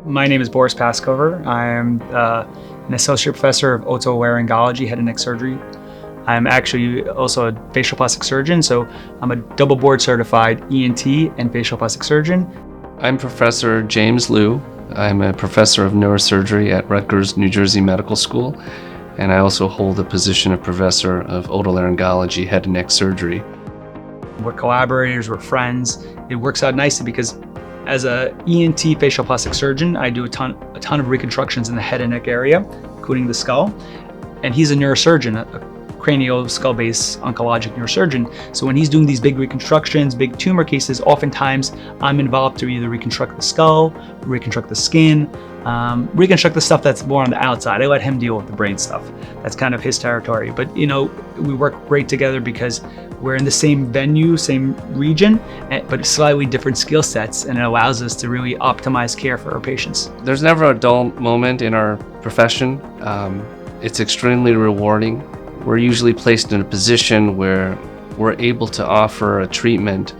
My name is Boris Paskhover. I'm an associate professor of otolaryngology, head and neck surgery. I'm actually also a facial plastic surgeon, so I'm a double board certified ENT and facial plastic surgeon. I'm Professor James Liu. I'm a professor of neurosurgery at Rutgers, New Jersey Medical School, and I also hold the position of professor of otolaryngology, head and neck surgery. We're collaborators, we're friends. It works out nicely because as a ENT facial plastic surgeon, I do a ton of reconstructions in the head and neck area, including the skull. And he's a neurosurgeon, a cranial skull-based oncologic neurosurgeon. So when he's doing these big reconstructions, big tumor cases, oftentimes I'm involved to either reconstruct the skull, reconstruct the skin, reconstruct the stuff that's more on the outside. I let him deal with the brain stuff. That's kind of his territory. But we work great together because we're in the same venue, same region, but slightly different skill sets, and it allows us to really optimize care for our patients. There's never a dull moment in our profession. It's extremely rewarding. We're usually placed in a position where we're able to offer a treatment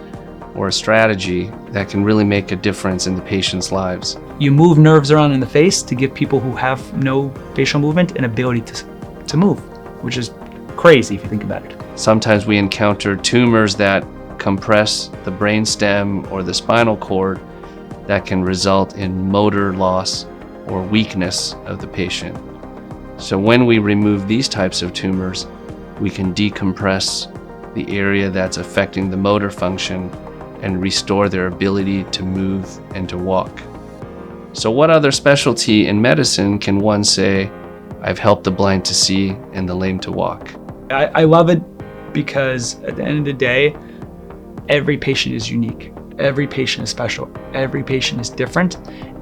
or a strategy that can really make a difference in the patient's lives. You move nerves around in the face to give people who have no facial movement an ability to move, which is crazy if you think about it. Sometimes we encounter tumors that compress the brainstem or the spinal cord that can result in motor loss or weakness of the patient. So when we remove these types of tumors, we can decompress the area that's affecting the motor function and restore their ability to move and to walk. So what other specialty in medicine can one say, I've helped the blind to see and the lame to walk? I love it because at the end of the day, every patient is unique. Every patient is special. Every patient is different,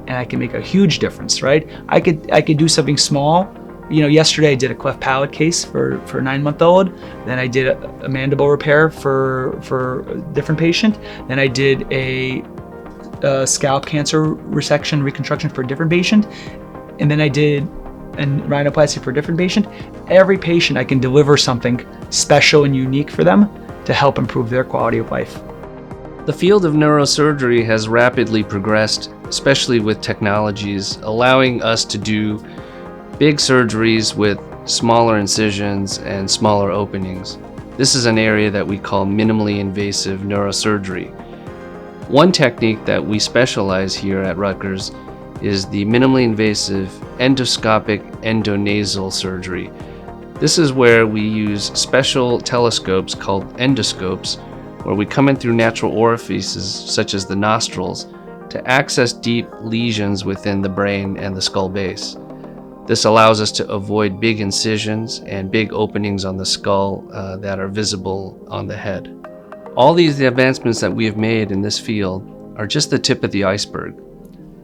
and I can make a huge difference, right? I could do something small. Yesterday I did a cleft palate case for a 9-month-old. Then I did a mandible repair for a different patient. Then I did a scalp cancer resection reconstruction for a different patient. And then I did and rhinoplasty for a different patient. Every patient I can deliver something special and unique for them to help improve their quality of life. The field of neurosurgery has rapidly progressed, especially with technologies allowing us to do big surgeries with smaller incisions and smaller openings. This is an area that we call minimally invasive neurosurgery. One technique that we specialize here at Rutgers is the minimally invasive endoscopic endonasal surgery. This is where we use special telescopes called endoscopes, where we come in through natural orifices such as the nostrils to access deep lesions within the brain and the skull base. This allows us to avoid big incisions and big openings on the skull that are visible on the head. All these advancements that we have made in this field are just the tip of the iceberg.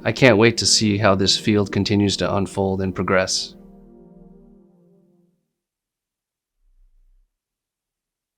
I can't wait to see how this field continues to unfold and progress.